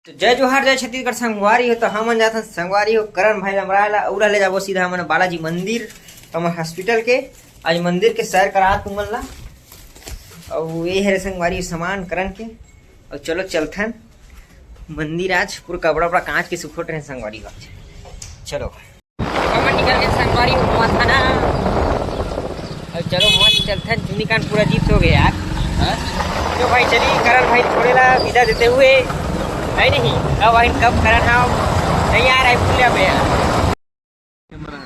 तो जय जोहार जय छत्तीसगढ़ संगवारी हो तो हमन जाथन संगवारी हो करण भाई लमराला उरा ले जाबो सीधा हमन बालाजी मंदिर हमर हॉस्पिटल के आज मंदिर के सैर करा तुमन ला और ये हरे संगवारी सामान करण के और चलो चलथन मंदिर आज पूरा कपड़ा वपड़ा कांच के सुखोट रहे संगवारी का चलो हमन निकल गए संगवारी हुआ था ना और चलो मस्त चलथन चुनीकान पूरा जीत हो गया यार तो भाई चली करण भाई छोड़े ला विदा देते हुए है नहीं अब वही कब करन हम नहीं आ रहा है पुलिया पे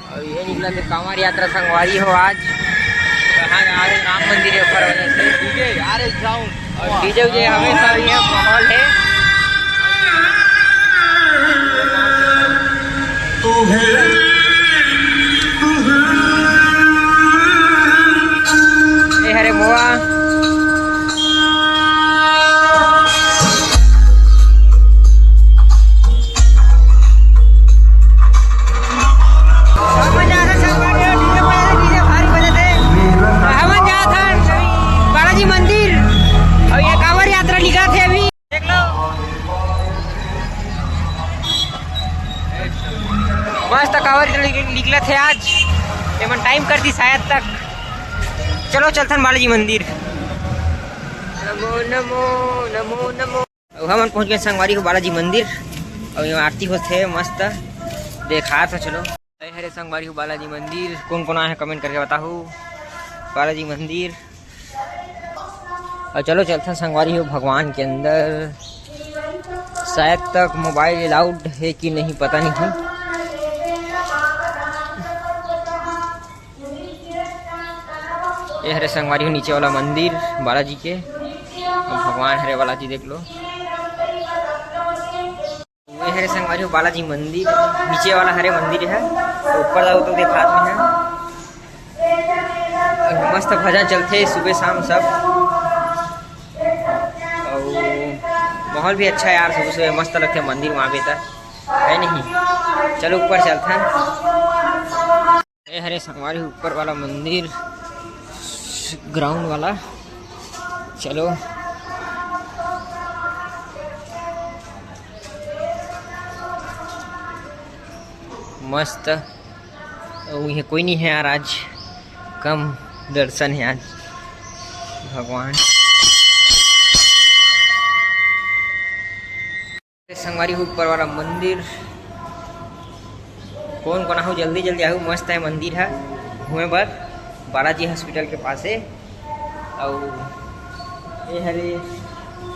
और ये निकला तो कांवड़ यात्रा संगवारी हो आज कहाँ आ रहे राम मंदिर है ऊपर वजह से डीजे आ रहे ग्राउंड और डीजे उजे हमेशा ये माहौल है ये हरे मोआ मस्त कांवर निकला थे आज एमन टाइम कर दी शायद तक चलो चलथन बालाजी मंदिर नमो नमो नमो नमो हमन पहुंच गए संगवारी को बालाजी मंदिर और यहाँ आरती होते मस्त देखा था चलो हरे संगवारी को बालाजी मंदिर कौन कौन आया है कमेंट करके बताओ बालाजी मंदिर और चलो चलथन संगवारी हो भगवान के अंदर शायद तक मोबाइल अलाउड है कि नहीं पता नहीं ये हरे संगवारी हो नीचे वाला मंदिर बालाजी के और भगवान हरे बालाजी देख लो ये हरे संगवारी हो बालाजी मंदिर नीचे वाला हरे मंदिर है तो ऊपर जाओ तो देखा में है और मस्त भजन चलते सुबह शाम सब और माहौल भी अच्छा है यार सुबह सुबह मस्त लगते हैं मंदिर वहाँ पे तक है नहीं चलो ऊपर चलते हैं ये हरे संगवारी ऊपर वाला मंदिर ग्राउंड वाला चलो मस्त ये कोई नहीं है यार आज कम दर्शन है आज भगवान संगवारी ऊपर वाला मंदिर कौन कौन आओ जल्दी जल्दी आओ मस्त है मंदिर है घूमे पर बालाजी हॉस्पिटल के पास है और ये हरे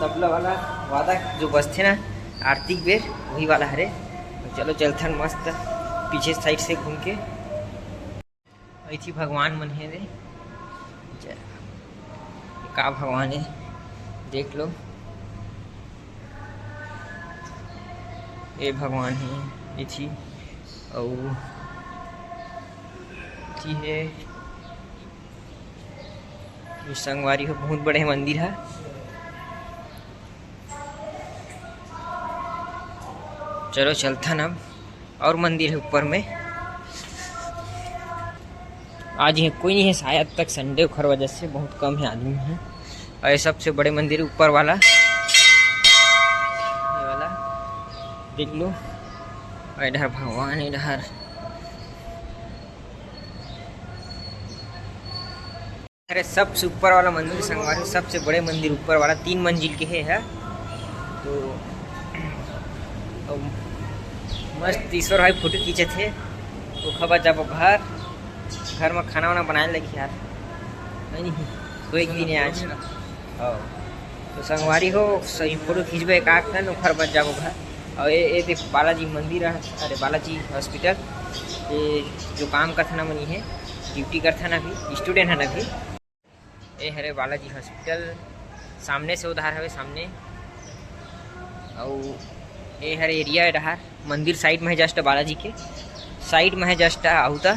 तबला वाला वादा जो बस थे ना आरती बेर वही वाला हरे चलो चलथन मस्त पीछे साइड से घूम के ऐसी भगवान मन है रे का भगवान है देख लो ये भगवान है इसी और है संगवारी हो बहुत बड़े मंदिर है चलो चलता ना और मंदिर है ऊपर में आज ये कोई नहीं है शायद तक संडे खर वजह से बहुत कम है आदमी है और सबसे बड़े मंदिर ऊपर वाला ये वाला देख लो इधर भगवान इधर अरे सबसे ऊपर वाला मंदिर संगवारी सबसे बड़े मंदिर ऊपर वाला 3 मंजिल के है तो मस्त ईश्वर भाई फोटो खींचे थे तो खबर जब घर में खाना वाना बनाने लगी यार नहीं तो एक दिन है आज तो संगवारी हो सही फोटो खींचबे एक आख न घर बच जाबो घर और ये देख बालाजी मंदिर है अरे बालाजी हॉस्पिटल ये जो काम करता ना मनी है ड्यूटी करता ना अभी स्टूडेंट है ना अभी ये हरे बालाजी हॉस्पिटल सामने से उधार है सामने और ये हरे एरिया है डहार मंदिर साइड में है जस्ट बालाजी के साइड में है जस्ट आउता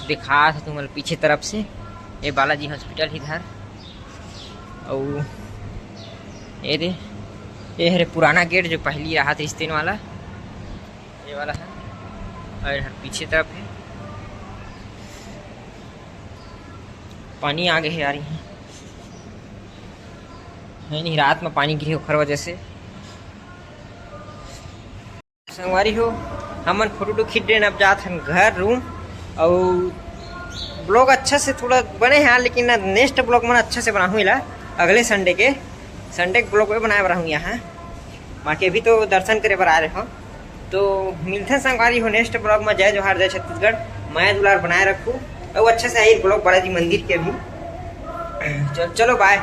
दिखा था तुम्हारे पीछे तरफ से ये बालाजी हॉस्पिटल इधर और ये हरे पुराना गेट जो पहली रहा था स्टेन वाला ये वाला है और इधर पीछे तरफ है पानी आगे है यार है नहीं रात में पानी गिरी खर वजह से संगवारी हो हमन फोटो खींच रहे अब जात हन घर रूम। और ब्लॉग अच्छा से थोड़ा बने हैं लेकिन नेक्स्ट ब्लॉग मन अच्छा से बनाऊँ ला अगले संडे के ब्लॉग में बनाए बर यहाँ। बाकी अभी तो दर्शन करे बर आ रहे हो तो मिलते हैं संगवारी हो नेक्स्ट ब्लॉग में। जय जोहार, जय छत्तीसगढ़। मैं दुलार बनाए रखूँ और अच्छा से आई ब्लॉग बालाजी मंदिर के भी। चलो बाय।